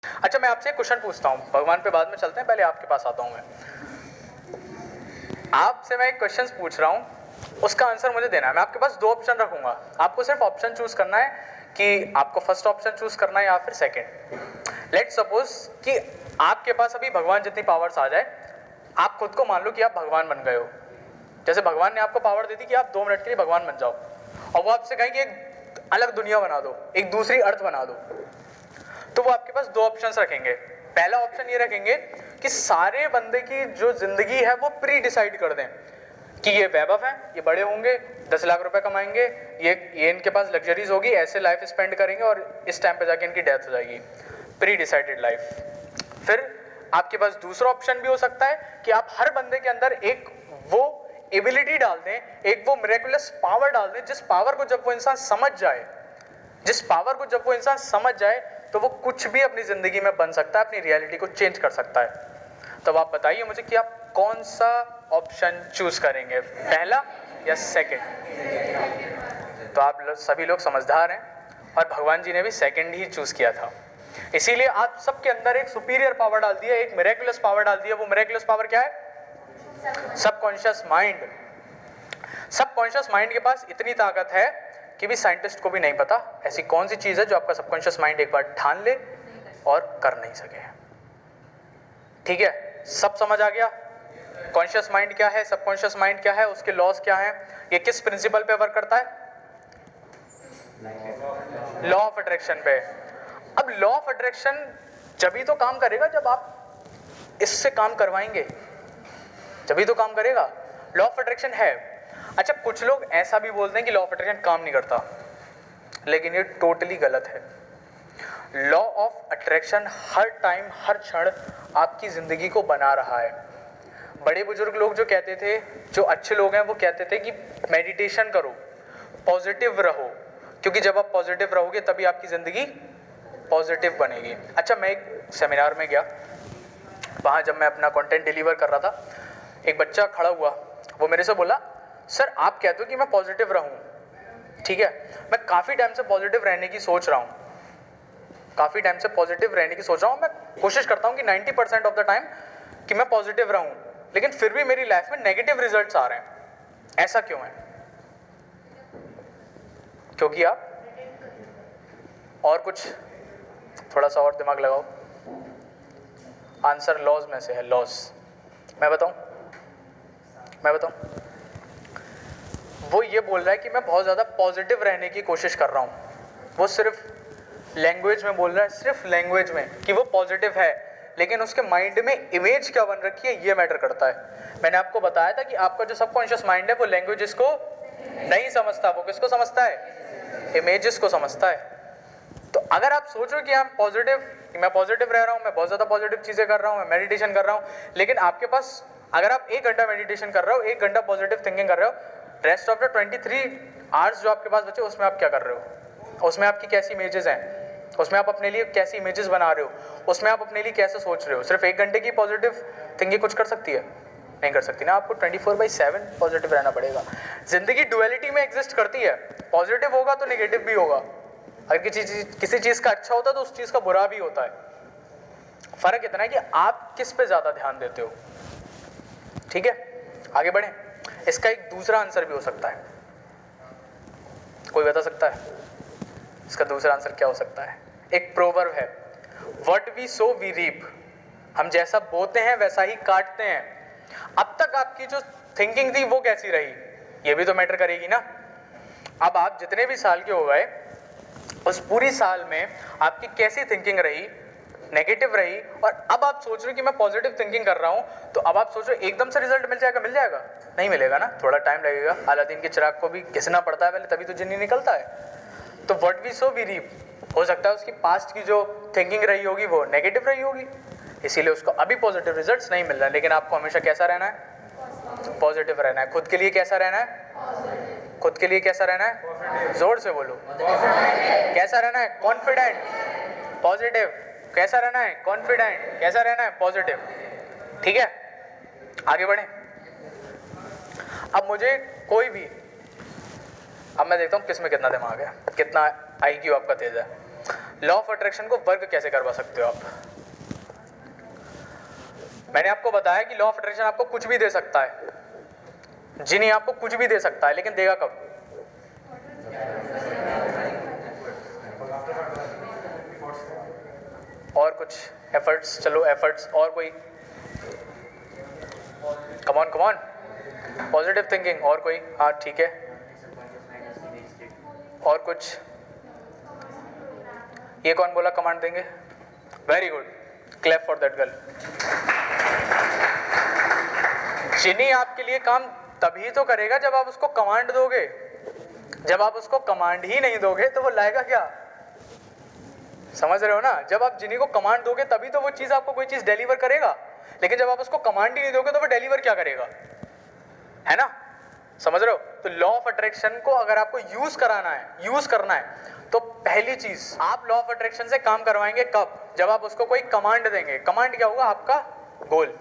अच्छा, मैं आपसे एक क्वेश्चन पूछता हूँ, भगवान पे बाद में चलते हैं, पहले आपके पास आता हूँ मैं। आपसे मैं एक क्वेश्चन पूछ रहा हूँ, उसका आंसर मुझे देना है। मैं आपके पास दो ऑप्शन रखूंगा, आपको सिर्फ ऑप्शन चूज करना है कि आपको फर्स्ट ऑप्शन चूज करना है या फिर सेकंड। लेट्स सपोज कि आपके पास अभी भगवान जितनी पावर्स आ जाए, आप खुद को मान लो कि आप भगवान बन गए हो। जैसे भगवान ने आपको पावर दे दी कि आप 2 मिनट के लिए भगवान बन जाओ, और वो आपसे कहे कि एक अलग दुनिया बना दो, एक दूसरी अर्थ बना दो, तो वो आपके पास दो ऑप्शंस रखेंगे। पहला ऑप्शन ये रखेंगे कि सारे बंदे की जो जिंदगी है वो प्री डिसाइड कर दें कि ये वैभव है, ये बड़े होंगे, 10 लाख रुपए कमाएंगे, ये इनके पास लग्जरीज होगी, ऐसे लाइफ स्पेंड करेंगे और इस टाइम पे जाके इनकी डेथ हो जाएगी। Pre decided life. फिर आपके पास दूसरा ऑप्शन भी हो सकता है कि आप हर बंदे के अंदर एक वो एबिलिटी डाल दें, एक वो मिरेकुलस पावर डाल दें, जिस पावर को जब वो इंसान समझ जाए, तो वो कुछ भी अपनी जिंदगी में बन सकता है, अपनी रियलिटी को चेंज कर सकता है। तब आप बताइए मुझे कि आप कौन सा ऑप्शन चूज करेंगे, पहला या सेकंड? तो आप सभी लोग समझदार हैं, और भगवान जी ने भी सेकंड ही चूज किया था। इसीलिए आप सबके अंदर एक सुपीरियर पावर डाल दिया, एक मिरेकुलस पावर डाल दिया। वो मिरेकुलस पावर क्या है? Subconscious mind. सबकॉन्शियस माइंड के पास इतनी ताकत है कि भी साइंटिस्ट को भी नहीं पता ऐसी कौन सी चीज है जो आपका सबकॉन्शियस माइंड एक बार ठान ले और कर नहीं सके। ठीक है, सब समझ आ गया? कॉन्शियस माइंड क्या है, सबकॉन्शियस माइंड क्या है, उसके लॉस क्या है, ये किस प्रिंसिपल पे वर्क करता है? लॉ ऑफ अट्रैक्शन पे। अब लॉ ऑफ अट्रैक्शन जब ही तो काम करेगा जब आप इससे काम करवाएंगे, जब ही तो काम करेगा। लॉ ऑफ अट्रैक्शन है। अच्छा, कुछ लोग ऐसा भी बोलते हैं कि लॉ ऑफ अट्रैक्शन काम नहीं करता, लेकिन ये टोटली गलत है। लॉ ऑफ अट्रैक्शन हर टाइम, हर क्षण आपकी जिंदगी को बना रहा है। बड़े बुजुर्ग लोग जो कहते थे, जो अच्छे लोग हैं, वो कहते थे कि मेडिटेशन करो, पॉजिटिव रहो, क्योंकि जब आप पॉजिटिव रहोगे तभी आपकी जिंदगी पॉजिटिव बनेगी। अच्छा, मैं एक सेमिनार में गया, वहाँ जब मैं अपना कंटेंट डिलीवर कर रहा था, एक बच्चा खड़ा हुआ, वो मेरे से बोला, सर आप कहते हो कि मैं पॉजिटिव रहूं, ठीक है, मैं काफ़ी टाइम से पॉजिटिव रहने की सोच रहा हूँ, मैं कोशिश करता हूँ कि 90% ऑफ द टाइम कि मैं पॉजिटिव रहूं, लेकिन फिर भी मेरी लाइफ में नेगेटिव रिजल्ट्स आ रहे हैं, ऐसा क्यों है? क्योंकि आप और कुछ, थोड़ा सा और दिमाग लगाओ। आंसर लॉज में से है, लॉज। मैं बताऊं, वो ये बोल रहा है कि मैं बहुत ज़्यादा पॉजिटिव रहने की कोशिश कर रहा हूँ, वो सिर्फ लैंग्वेज में बोल रहा है, सिर्फ लैंग्वेज में कि वो पॉजिटिव है, लेकिन उसके माइंड में इमेज क्या बन रखी है ये मैटर करता है। मैंने आपको बताया था कि आपका जो सबकॉन्शियस माइंड है वो लैंग्वेजेस को नहीं समझता, वो किसको समझता है? इमेजेस को समझता है। तो अगर आप सोच रहे हो कि मैं पॉजिटिव रह रहा हूँ, मैं बहुत ज़्यादा पॉजिटिव चीज़ें कर रहा हूँ, मैं मेडिटेशन कर रहा हूँ, लेकिन आपके पास, अगर आप 1 घंटा मेडिटेशन कर रहे हो, 1 घंटा पॉजिटिव थिंकिंग कर रहे हो, रेस्ट ऑफ द 23 आवर्स जो आपके पास बचे उसमें आप क्या कर रहे हो? उसमें आपकी कैसी इमेजेस हैं, उसमें आप अपने लिए कैसी इमेजेस बना रहे हो, उसमें आप अपने लिए कैसे सोच रहे हो? सिर्फ 1 घंटे की पॉजिटिव थिंकिंग कुछ कर सकती है? नहीं कर सकती ना। आपको 24/7 पॉजिटिव रहना पड़ेगा। जिंदगी डुअलिटी में एग्जिस्ट करती है, पॉजिटिव होगा तो नेगेटिव भी होगा। अगर किसी चीज का अच्छा होता है तो उस चीज का बुरा भी होता है। फर्क इतना है कि आप किस पे ज्यादा ध्यान देते हो। ठीक है, आगे बढ़े। इसका एक दूसरा आंसर भी हो सकता है, कोई बता सकता है इसका दूसरा आंसर क्या हो सकता है? एक प्रोवर्ब है, what we sow we reap. हम जैसा बोते हैं वैसा ही काटते हैं। अब तक आपकी जो थिंकिंग थी वो कैसी रही, ये भी तो मैटर करेगी ना। अब आप जितने भी साल के हो गए, उस पूरी साल में आपकी कैसी थिंकिंग रही, नेगेटिव रही, और अब आप सोच रहे हो कि मैं पॉजिटिव थिंकिंग कर रहा हूं, तो अब आप सोच रहे हो एकदम से रिजल्ट मिल जाएगा? नहीं मिलेगा ना, थोड़ा टाइम लगेगा। अलादीन के चिराग को भी घिसना पड़ता है पहले, तभी तो जिन्नी निकलता है। तो what we sow we reap. हो सकता है उसकी पास्ट की जो थिंकिंग रही होगी वो नेगेटिव रही होगी, इसीलिए उसको अभी पॉजिटिव रिजल्ट्स नहीं मिल रहा है। लेकिन आपको हमेशा कैसा रहना है? पॉजिटिव रहना है। खुद के लिए कैसा रहना है? खुद के लिए कैसा रहना है? जोर से बोलो। कैसा रहना है? Confident, positive. कैसा रहना है? कॉन्फिडेंट। कैसा रहना है? पॉजिटिव। ठीक है, आगे बढ़े। अब मुझे कोई भी, अब मैं देखता हूँ किस में कितना दिमाग है, कितना IQ आपका तेज है। लॉ ऑफ अट्रैक्शन को वर्क कैसे करवा सकते हो आप? मैंने आपको बताया कि लॉ ऑफ अट्रैक्शन आपको कुछ भी दे सकता है, जिनी आपको कुछ भी दे सकता है, लेकिन देगा कब? और कुछ एफर्ट्स, चलो एफर्ट्स, और कोई? कमॉन कमॉन, पॉजिटिव थिंकिंग, और कोई? हाँ ठीक है, और कुछ? ये कौन बोला कमांड देंगे? Very good, clap for that girl. Genie आपके लिए काम तभी तो करेगा जब आप उसको कमांड दोगे। जब आप उसको कमांड ही नहीं दोगे तो वो लाएगा क्या? समझ रहे हो ना? जब आप जिनी को कमांड दोगे तभी तो वो चीज आपको कोई चीज डिलीवर करेगा, लेकिन जब आप उसको कमांड ही नहीं दोगे तो वो डिलीवर क्या करेगा? है ना? समझ रहे हो? तो लॉ ऑफ अट्रैक्शन को अगर आपको यूज कराना है, यूज करना है, तो पहली चीज आप लॉ ऑफ अट्रैक्शन से काम करवाएंगे कब? जब आप उसको कोई कमांड देंगे। कमांड क्या होगा? आपका गोल।